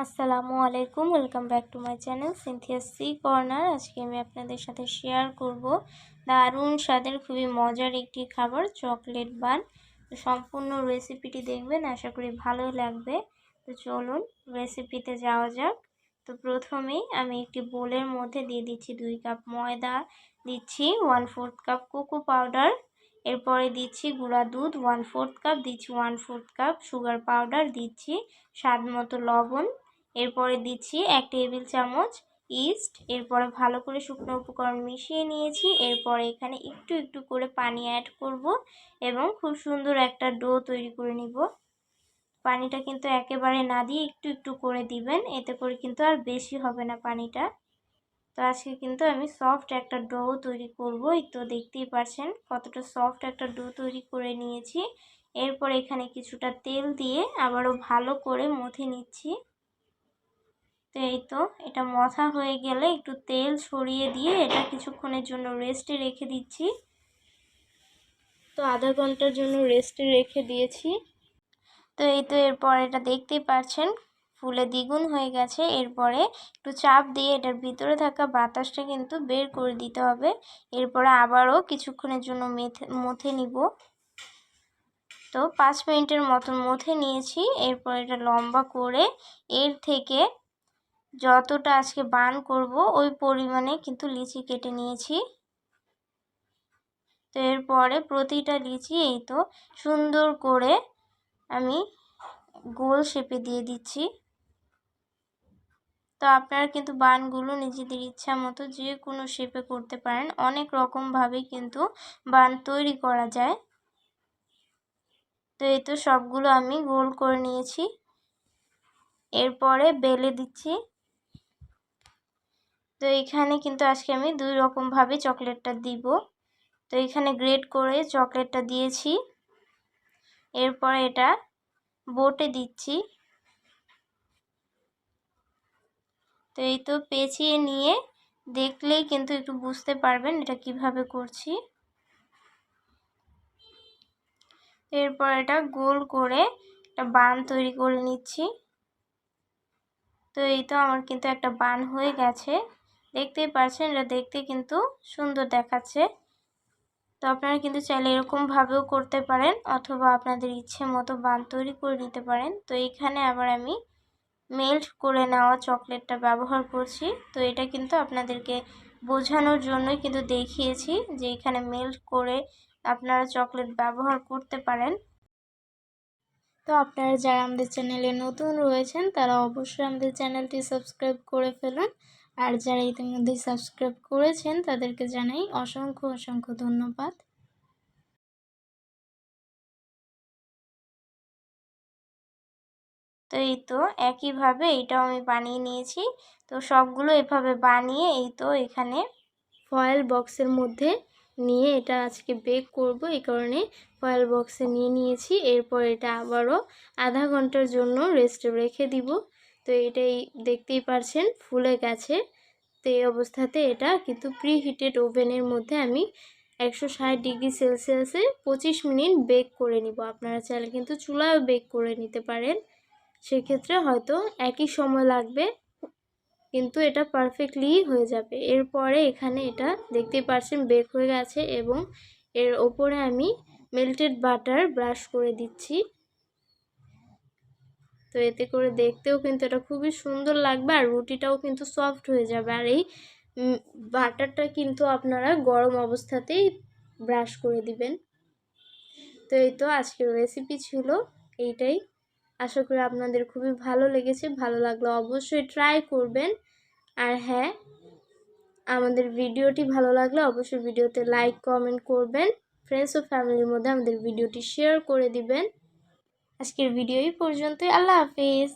আসসালামু আলাইকুম, welcome back to my channel Sinthia C corner. আজকে আমি আপনাদের সাথে শেয়ার করব দারুণ স্বাদের খুবই মজার একটি খাবার চকলেট বান। তো সম্পূর্ণ রেসিপিটি দেখবেন, আশা করি ভালো লাগবে। তো চলুন রেসিপিতে যাওয়া যাক। তো প্রথমেই আমি একটি বোলের মধ্যে দিয়ে দিচ্ছি 2 কাপ ময়দা, দিচ্ছি 1/4 কাপ কোকো পাউডার, এরপরে দিচ্ছি গুঁড়া দুধ 1/4 কাপ, দিচ্ছি 1/4 কাপ সুগার পাউডার, দিচ্ছি স্বাদ মতো লবণ, এরপরে দিচ্ছি 1 টেবিল চামচ ইস্ট। এরপরে ভালো করে শুকনো উপকরণ মিশিয়ে নিয়েছি। এরপরে এখানে একটু একটু করে পানি অ্যাড করব এবং খুব সুন্দর একটা ডো তৈরি করে নিব। পানিটা কিন্তু একেবারে না দিয়ে একটু একটু করে দিবেন, এতে করে কিন্তু আর বেশি হবে না পানিটা। তো আজকে কিন্তু আমি সফট একটা ডো তৈরি করব। এই তো দেখতেই পাচ্ছেন কতটা সফট একটা ডো তৈরি করে নিয়েছি। এরপর এখানে কিছুটা তেল দিয়ে আবারও ভালো করে মথে নিচ্ছি। তো এই তো এটা মথা হয়ে গেলে একটু তেল ছড়িয়ে দিয়ে এটা কিছুক্ষণের জন্য রেস্টে রেখে দিচ্ছি। তো আধা ঘন্টার জন্য রেস্টে রেখে দিয়েছি। তো এই তো এরপর এটা দেখতেই পাচ্ছেন ফুলে দ্বিগুণ হয়ে গেছে। এরপরে একটু চাপ দিয়ে এটার ভিতরে থাকা বাতাসটা কিন্তু বের করে দিতে হবে। এরপরে আবারও কিছুক্ষণের জন্য মথে নিব। তো 5 মিনিটের মতন মথে নিয়েছি। এরপর এটা লম্বা করে এর থেকে যতটা আজকে বান করব ওই পরিমাণে কিন্তু লিচি কেটে নিয়েছি। তো এরপরে প্রতিটা লিচি এই তো সুন্দর করে আমি গোল শেপে দিয়ে দিচ্ছি। তো আপনারা কিন্তু বানগুলো নিজেদের ইচ্ছা মতো যে কোনো শেপে করতে পারেন, অনেক রকমভাবে কিন্তু বান তৈরি করা যায়। তো এই তো সবগুলো আমি গোল করে নিয়েছি। এরপরে বেলে দিচ্ছি। তো এখানে কিন্তু আজকে আমি 2 রকমভাবে চকলেটটা দিব। তো এখানে গ্রেট করে চকলেটটা দিয়েছি। এরপর এটা বোটে দিচ্ছি। তো এই তো পেঁচিয়ে নিয়ে দেখলেই কিন্তু একটু বুঝতে পারবেন এটা কিভাবে করছি। এরপর এটা গোল করে একটা বান তৈরি করে নিচ্ছি। তো এই তো আমার কিন্তু একটা বান হয়ে গেছে, দেখতেই পাচ্ছেন এটা দেখতে কিন্তু সুন্দর দেখাচ্ছে। তো আপনারা কিন্তু চাইলে এরকমভাবেও করতে পারেন অথবা আপনাদের ইচ্ছে মতো বান তৈরি করে নিতে পারেন। তো এইখানে আবার আমি মেল্ট করে নেওয়া চকলেটটা ব্যবহার করছি। তো এটা কিন্তু আপনাদেরকে বোঝানোর জন্যই কিন্তু দেখিয়েছি যে এখানে মেল্ট করে আপনারা চকলেট ব্যবহার করতে পারেন। তো আপনারা যারা আমাদের চ্যানেলে নতুন রয়েছেন তারা অবশ্যই আমাদের চ্যানেলটি সাবস্ক্রাইব করে ফেলুন। আর যারা ইতিমধ্যে সাবস্ক্রাইব করেছেন তাদেরকে জানাই অসংখ্য অসংখ্য ধন্যবাদ। তো এই তো একইভাবে এটাও আমি বানিয়ে নিয়েছি। তো সবগুলো এভাবে বানিয়ে এই তো এখানে ফয়েল বক্সের মধ্যে নিয়ে এটা আজকে বেক করব, এই কারণে ফয়েল বক্সে নিয়ে নিয়েছি। এরপর এটা আবারও আধা ঘন্টার জন্য রেস্টে রেখে দিব। তো এটাই দেখতেই পারছেন ফুলে গেছে। তো এই অবস্থাতে এটা কিন্তু প্রিহিটেড ওভেনের মধ্যে আমি 160 ডিগ্রি সেলসিয়াসে 25 মিনিট বেক করে নিব। আপনারা চাইলে কিন্তু চুলায়ও বেক করে নিতে পারেন, সেক্ষেত্রে হয়তো একই সময় লাগবে, কিন্তু এটা পারফেক্টলি হয়ে যাবে। এরপরে এখানে এটা দেখতেই পাচ্ছেন বেক হয়ে গেছে এবং এর ওপরে আমি মেল্টেড বাটার ব্রাশ করে দিচ্ছি। তো এতে করে দেখতেও কিন্তু এটা খুবই সুন্দর লাগবে আর রুটিটাও কিন্তু সফট হয়ে যাবে। আর এই বাটারটা কিন্তু আপনারা গরম অবস্থাতেই ব্রাশ করে দিবেন। তো এই তো আজকের রেসিপি ছিল এইটাই। আশা করি আপনাদের খুবই ভালো লেগেছে। ভালো লাগলে অবশ্যই ট্রাই করবেন। আর হ্যাঁ, আমাদের ভিডিওটি ভালো লাগলে অবশ্যই ভিডিওতে লাইক কমেন্ট করবেন, ফ্রেন্ডস ও ফ্যামিলির মধ্যে আমাদের ভিডিওটি শেয়ার করে দিবেন। আজকের ভিডিও এই পর্যন্তই। আল্লাহ হাফেজ।